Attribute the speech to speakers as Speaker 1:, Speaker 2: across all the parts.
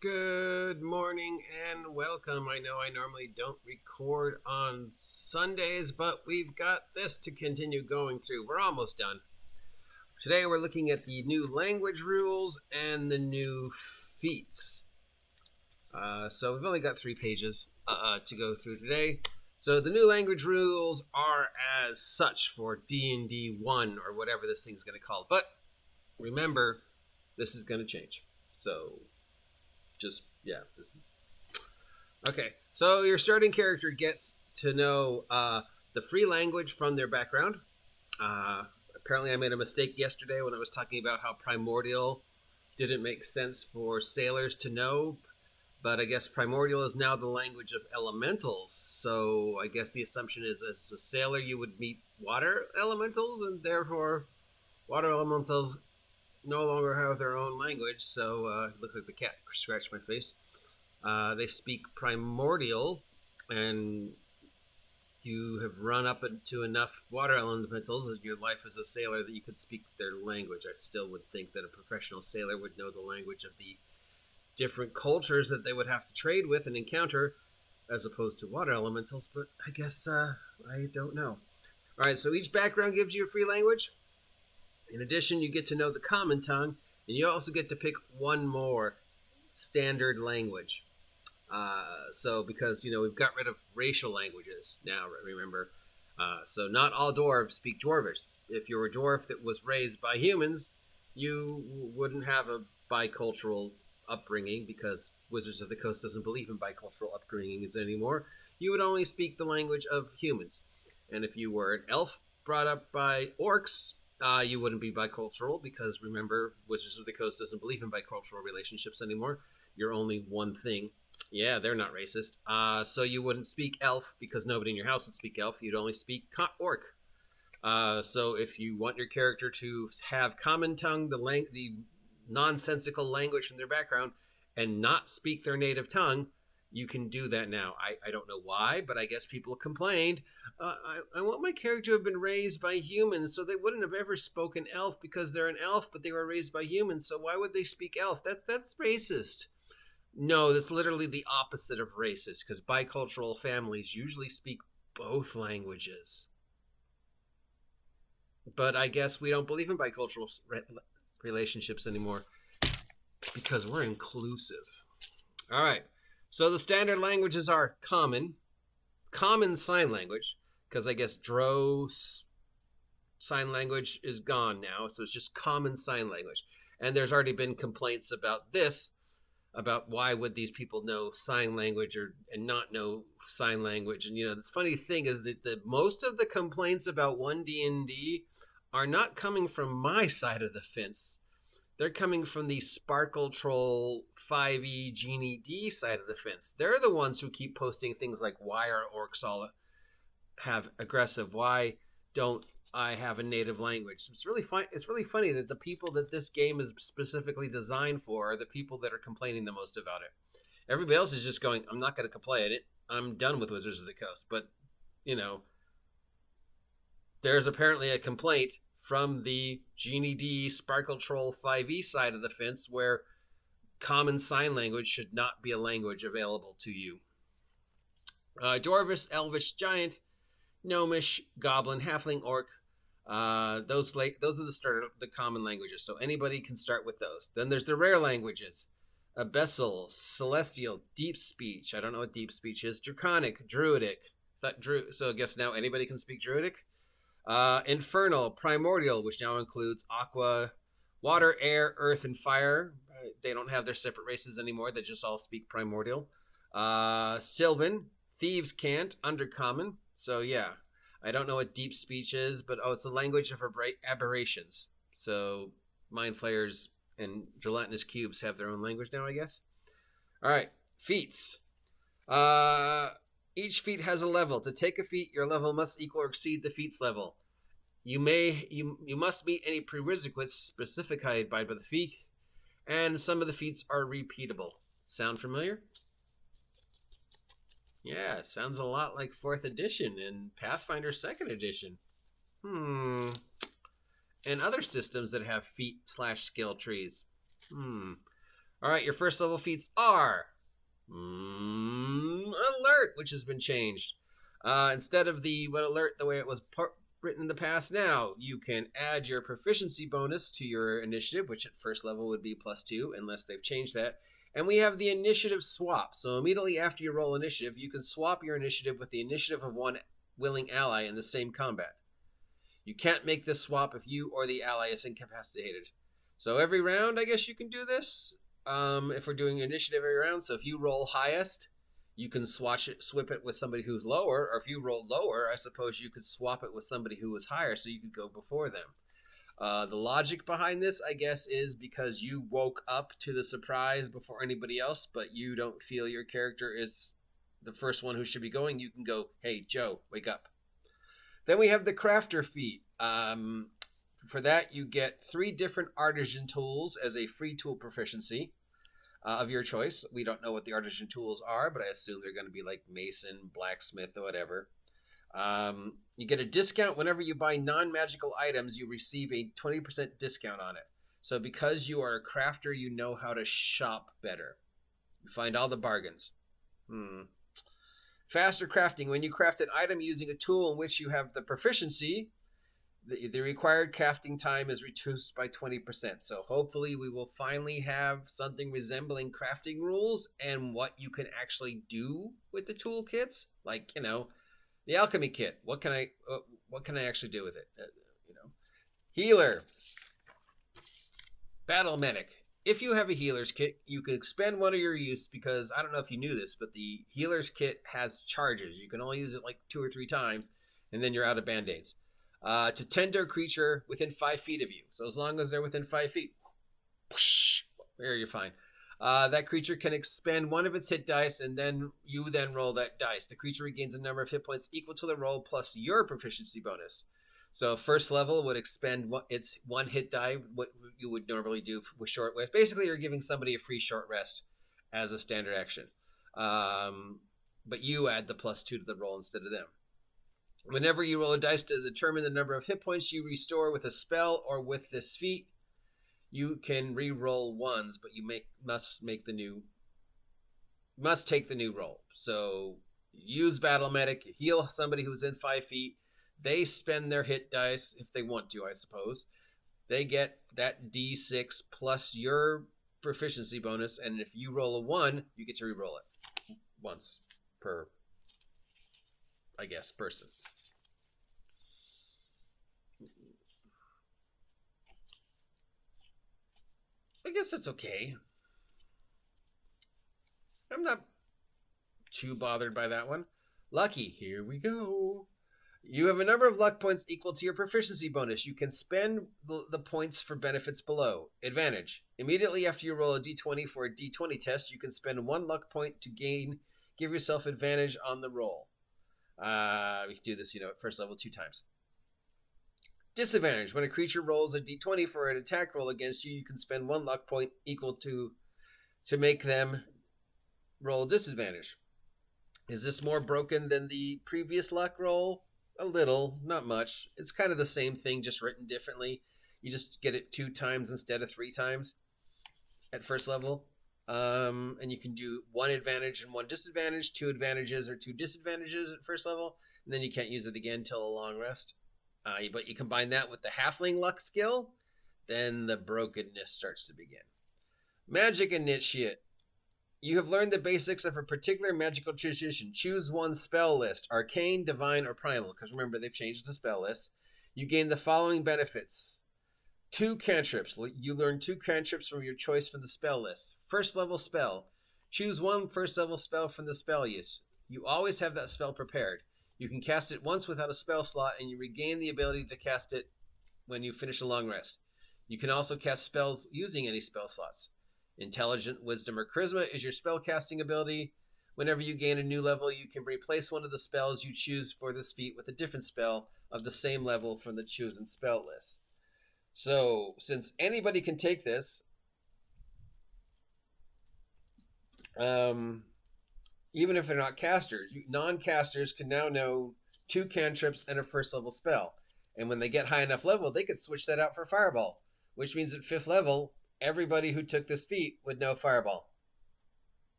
Speaker 1: Good morning and welcome. I know I normally don't record on Sundays, but we've got this to continue going through. We're almost done. Today we're looking at the new language rules and the new feats. So we've only got 3 pages to go through today. So the new language rules are as such for D&D 1 or whatever this thing's going to call. But remember, this is going to change. So this is okay. So your starting character gets to know the free language from their background. Apparently I made a mistake yesterday when I was talking about how primordial didn't make sense for sailors to know, but I guess primordial is now the language of elementals. So I guess the assumption is as a sailor you would meet water elementals, and therefore water elementals no longer have their own language. So it looks like the cat scratched my face. They speak primordial, and you have run up into enough water elementals in your life as a sailor that you could speak their language. I still would think that a professional sailor would know the language of the different cultures that they would have to trade with and encounter, as opposed to water elementals, but I guess I don't know. All right, so each background gives you a free language. In addition, you get to know the common tongue, and you also get to pick one more standard language. So because, we've got rid of racial languages now, remember. So not all dwarves speak dwarvish. If you're a dwarf that was raised by humans, you wouldn't have a bicultural upbringing, because Wizards of the Coast doesn't believe in bicultural upbringings anymore. You would only speak the language of humans. And if you were an elf brought up by orcs, you wouldn't be bicultural, because remember, Wizards of the Coast doesn't believe in bicultural relationships anymore. You're only one thing. Yeah, they're not racist. So you wouldn't speak elf, because nobody in your house would speak elf. You'd only speak orc. So if you want your character to have common tongue, the nonsensical language from their background, and not speak their native tongue, you can do that now. I don't know why, but I guess people complained. I want my character to have been raised by humans, so they wouldn't have ever spoken elf, because they're an elf, but they were raised by humans, so why would they speak elf? That's racist. No, that's literally the opposite of racist, because bicultural families usually speak both languages. But I guess we don't believe in bicultural relationships anymore, because we're inclusive. All right. So the standard languages are common sign language, because I guess Drow sign language is gone now, so it's just common sign language. And there's already been complaints about this, about why would these people know sign language and not know sign language. And the funny thing is that most of the complaints about 1D&D are not coming from my side of the fence. They're coming from the Sparkle Troll 5e Genie D side of the fence. They're the ones who keep posting things like, why are orcs all have aggressive? Why don't I have a native language? It's really funny that the people that this game is specifically designed for are the people that are complaining the most about it. Everybody else is just going, I'm not going to complain at it. I'm done with Wizards of the Coast. But, there's apparently a complaint from the Genie D Sparkle Troll 5e side of the fence, where common sign language should not be a language available to you. Dwarvish, Elvish, Giant, Gnomish, Goblin, Halfling, Orc. Those are the common languages, so anybody can start with those. Then there's the rare languages: Abyssal, Celestial, Deep Speech. I don't know what Deep Speech is. Draconic, Druidic. So I guess now anybody can speak Druidic. Infernal, Primordial, which now includes Aqua, Water, Air, Earth, and Fire. They don't have their separate races anymore. They just all speak Primordial. Sylvan, Thieves' Cant, Undercommon. So yeah, I don't know what Deep Speech is, but it's a language of aberrations. So Mind Flayers and Gelatinous Cubes have their own language now, I guess. All right, feats. Each feat has a level. To take a feat, your level must equal or exceed the feat's level. You must meet any prerequisites specified by the feat, and some of the feats are repeatable. Sound familiar? Yeah, sounds a lot like 4th edition and Pathfinder 2nd edition. And other systems that have feat/skill trees. All right, your first level feats are alert, which has been changed. Instead of the alert the way it was written in the past, now you can add your proficiency bonus to your initiative, which at first level would be +2, unless they've changed that. And we have the initiative swap. So immediately after you roll initiative, you can swap your initiative with the initiative of one willing ally in the same combat. You can't make this swap if you or the ally is incapacitated. So every round, I guess you can do this. If we're doing initiative every round, so if you roll highest, you can swap it with somebody who's lower, or if you roll lower, I suppose you could swap it with somebody who was higher, so you could go before them. The logic behind this, I guess, is because you woke up to the surprise before anybody else, but you don't feel your character is the first one who should be going. You can go, hey, Joe, wake up. Then we have the crafter feat. For that, you get 3 different artisan tools as a free tool proficiency of your choice. We don't know what the artisan tools are, but I assume they're going to be like mason, blacksmith, or whatever. You get a discount whenever you buy non-magical items. You receive a 20% discount on it. So because you are a crafter, you know how to shop better. You find all the bargains. Faster crafting. When you craft an item using a tool in which you have the proficiency, the required crafting time is reduced by 20%. So hopefully we will finally have something resembling crafting rules and what you can actually do with the toolkits. Like, the alchemy kit. What can I actually do with it? Healer. Battle medic. If you have a healer's kit, you can expend one of your use, because I don't know if you knew this, but the healer's kit has charges. You can only use it like 2 or 3 times, and then you're out of band-aids. To tend to a creature within 5 feet of you. So as long as they're within 5 feet, whoosh, there you're fine. That creature can expend one of its hit dice, and then you roll that dice. The creature regains a number of hit points equal to the roll plus your proficiency bonus. So first level would expend its 1 hit die, what you would normally do with short rest. Basically, you're giving somebody a free short rest as a standard action. But you add the +2 to the roll instead of them. Whenever you roll a dice to determine the number of hit points you restore with a spell or with this feat, you can re-roll ones, but you must take the new roll. So use battle medic, heal somebody who's in 5 feet. They spend their hit dice if they want to, I suppose. They get that D6 plus your proficiency bonus, and if you roll a 1, you get to re-roll it once per, I guess, person. I guess that's okay. I'm not too bothered by that one. Lucky, here we go. You have a number of luck points equal to your proficiency bonus. You can spend the points for benefits below. Advantage. Immediately after you roll a d20 for a d20 test, you can spend 1 luck point to give yourself advantage on the roll. We can do this, at first level 2 times. Disadvantage. When a creature rolls a d20 for an attack roll against you, you can spend 1 luck point equal to make them roll disadvantage. Is this more broken than the previous luck roll? A little, not much. It's kind of the same thing, just written differently. You just get it 2 times instead of 3 times at first level. And you can do 1 advantage and 1 disadvantage, 2 advantages or 2 disadvantages at first level, and then you can't use it again till a long rest. But you combine that with the halfling luck skill, then the brokenness starts to begin. Magic initiate. You have learned the basics of a particular magical tradition. Choose one spell list: arcane, divine, or primal. Because remember, they've changed the spell list. You gain the following benefits: 2 cantrips. You learn 2 cantrips from your choice from the spell list. First level spell. Choose 1 first level spell from the spell list. You always have that spell prepared. You can cast it once without a spell slot, and you regain the ability to cast it when you finish a long rest. You can also cast spells using any spell slots. Intelligent, Wisdom, or Charisma is your spell casting ability. Whenever you gain a new level, you can replace one of the spells you choose for this feat with a different spell of the same level from the chosen spell list. So, since anybody can take this, even if they're not casters, non-casters can now know 2 cantrips and a first level spell. And when they get high enough level, they could switch that out for Fireball, which means at 5th level, everybody who took this feat would know Fireball.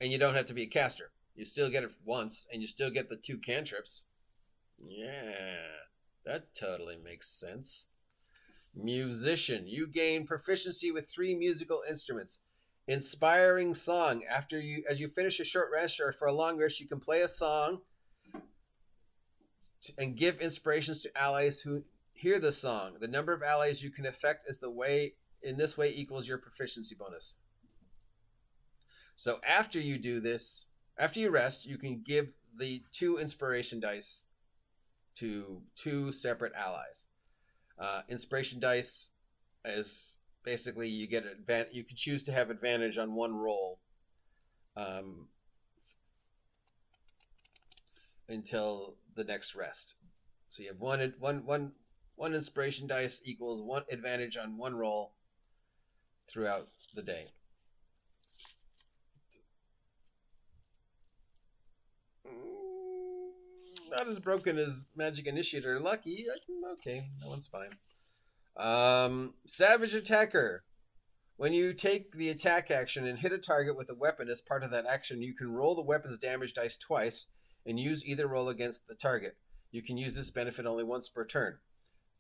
Speaker 1: And you don't have to be a caster. You still get it once, and you still get the 2 cantrips. Yeah, that totally makes sense. Musician. You gain proficiency with 3 musical instruments. Inspiring song. As you finish a short rest or for a long rest, you can play a song and give inspirations to allies who hear the song. The number of allies you can affect in this way equals your proficiency bonus. So after you do this, after you rest, you can give the 2 inspiration dice to 2 separate allies. Inspiration dice is basically you get you can choose to have advantage on one roll until the next rest. So you have one inspiration dice equals 1 advantage on 1 roll throughout the day. Not as broken as Magic Initiator. Lucky. Okay, that one's fine. Savage Attacker. When you take the attack action and hit a target with a weapon as part of that action, you can roll the weapon's damage dice twice and use either roll against the target. You can use this benefit only once per turn.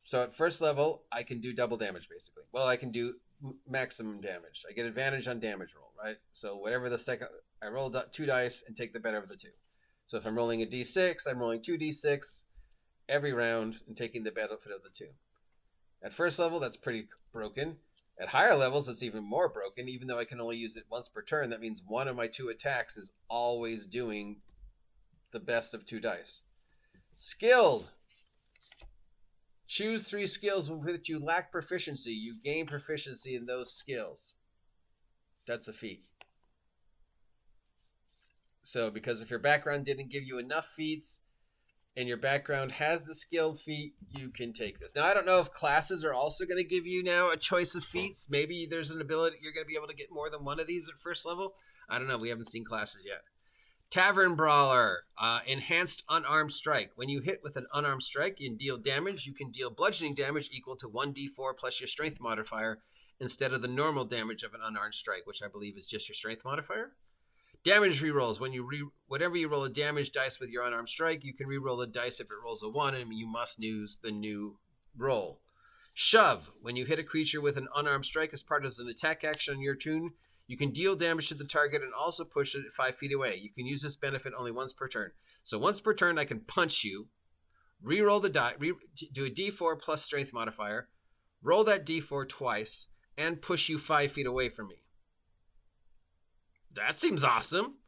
Speaker 1: So at first level, I can do double damage, basically. Well, I can do maximum damage. I get advantage on damage roll, right? So whatever the second... I roll 2 dice and take the better of the 2. So if I'm rolling a d6, I'm rolling 2d6 every round and taking the benefit of the 2. At first level, that's pretty broken. At higher levels, it's even more broken. Even though I can only use it once per turn, that means one of my 2 attacks is always doing the best of 2 dice. Skilled. Choose 3 skills with which you lack proficiency. You gain proficiency in those skills. That's a feat. So, because if your background didn't give you enough feats, and your background has the skilled feat, you can take this. Now, I don't know if classes are also going to give you now a choice of feats. Maybe there's an ability, you're going to be able to get more than one of these at first level. I don't know. We haven't seen classes yet. Tavern Brawler, enhanced unarmed strike. When you hit with an unarmed strike and deal damage, you can deal bludgeoning damage equal to 1d4 plus your strength modifier instead of the normal damage of an unarmed strike, which I believe is just your strength modifier. Damage rerolls. When whenever you roll a damage dice with your unarmed strike, you can reroll the dice if it rolls a 1, and you must use the new roll. Shove. When you hit a creature with an unarmed strike as part of an attack action on your turn, you can deal damage to the target and also push it 5 feet away. You can use this benefit only once per turn. So once per turn, I can punch you, reroll the die, do a d4 plus strength modifier, roll that d4 twice, and push you 5 feet away from me. That seems awesome.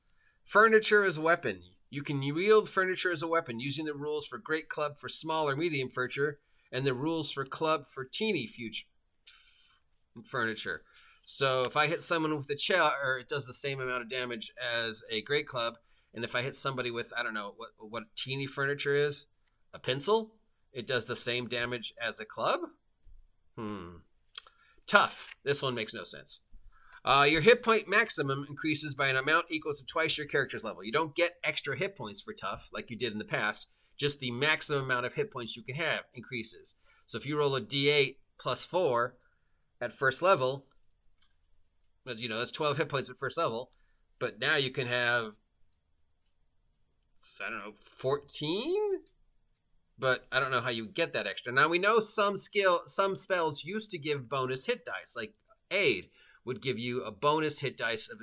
Speaker 1: Furniture as a weapon. You can wield furniture as a weapon using the rules for Great Club for small or medium furniture and the rules for Club for teeny furniture. So if I hit someone with a chair, it does the same amount of damage as a Great Club. And if I hit somebody with, I don't know, what teeny furniture is, a pencil, it does the same damage as a club? Tough. This one makes no sense. Your hit point maximum increases by an amount equal to twice your character's level. You don't get extra hit points for tough like you did in the past. Just the maximum amount of hit points you can have increases. So if you roll a d8 plus 4 at first level, that's 12 hit points at first level. But now you can have, 14? But I don't know how you get that extra. Now we know some spells used to give bonus hit dice, like Aid would give you a bonus hit dice of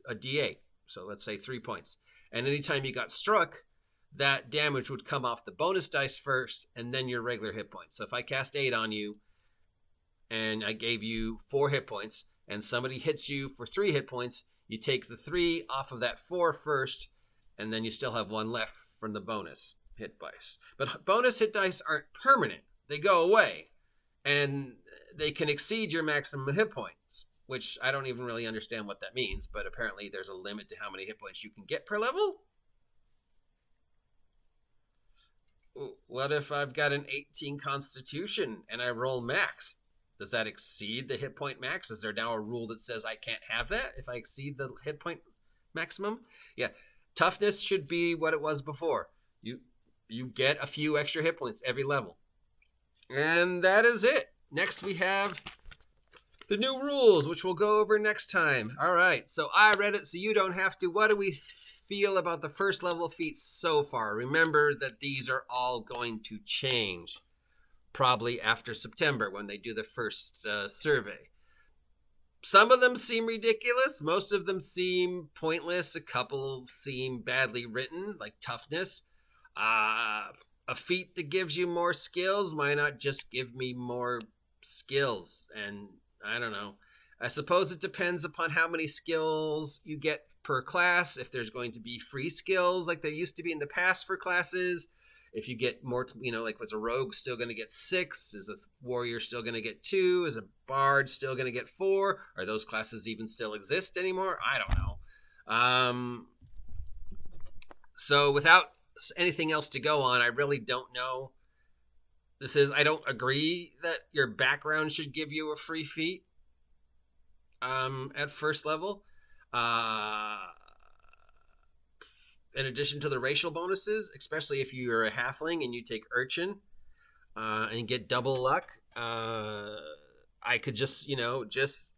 Speaker 1: a d8. So let's say 3 points. And anytime you got struck, that damage would come off the bonus dice first and then your regular hit points. So if I cast 8 on you and I gave you 4 hit points and somebody hits you for 3 hit points, you take the 3 off of that 4 first, and then you still have 1 left from the bonus hit dice. But bonus hit dice aren't permanent. They go away. And they can exceed your maximum hit points, which I don't even really understand what that means, but apparently there's a limit to how many hit points you can get per level. What if I've got an 18 Constitution and I roll max? Does that exceed the hit point max? Is there now a rule that says I can't have that if I exceed the hit point maximum? Yeah, toughness should be what it was before. You get a few extra hit points every level. And that is it. Next we have The new rules, which we'll go over next time. All right, so I read it so you don't have to. What do we feel about the first level feats so far? Remember that these are all going to change probably after September when they do the first survey. Some of them seem ridiculous. Most of them seem pointless. A couple seem badly written, like toughness. A feat that gives you more skills, why not just give me more skills? And I don't know. I suppose it depends upon how many skills you get per class. If there's going to be free skills like there used to be in the past for classes. If you get more, like was a rogue still going to get 6? Is a warrior still going to get 2? Is a bard still going to get 4? Are those classes even still exist anymore? I don't know. So without anything else to go on, I really don't know. I don't agree that your background should give you a free feat at first level. In addition to the racial bonuses, especially if you're a halfling and you take urchin and get double luck, I could just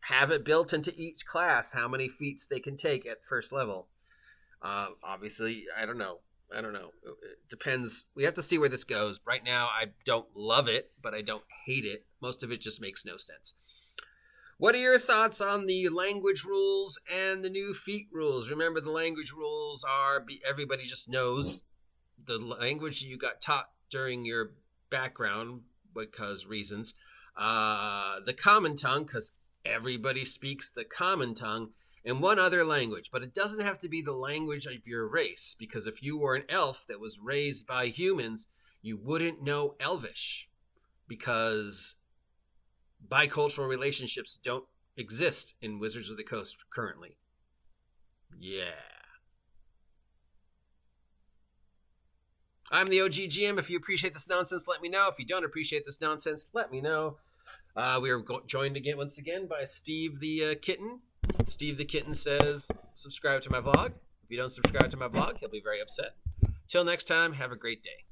Speaker 1: have it built into each class how many feats they can take at first level. Obviously, I don't know. It depends. We have to see where this goes. Right now, I don't love it, but I don't hate it. Most of it just makes no sense. What are your thoughts on the language rules and the new feat rules? Remember, the language rules are everybody just knows the language you got taught during your background because reasons. The common tongue, because everybody speaks the common tongue, and one other language. But it doesn't have to be the language of your race, because if you were an elf that was raised by humans, you wouldn't know Elvish, because bicultural relationships don't exist in Wizards of the Coast currently. Yeah. I'm the OG GM. If you appreciate this nonsense, let me know. If you don't appreciate this nonsense, let me know. We are joined again once again by Steve the Kitten. Steve the Kitten says, subscribe to my vlog. If you don't subscribe to my vlog, he'll be very upset. Till next time, have a great day.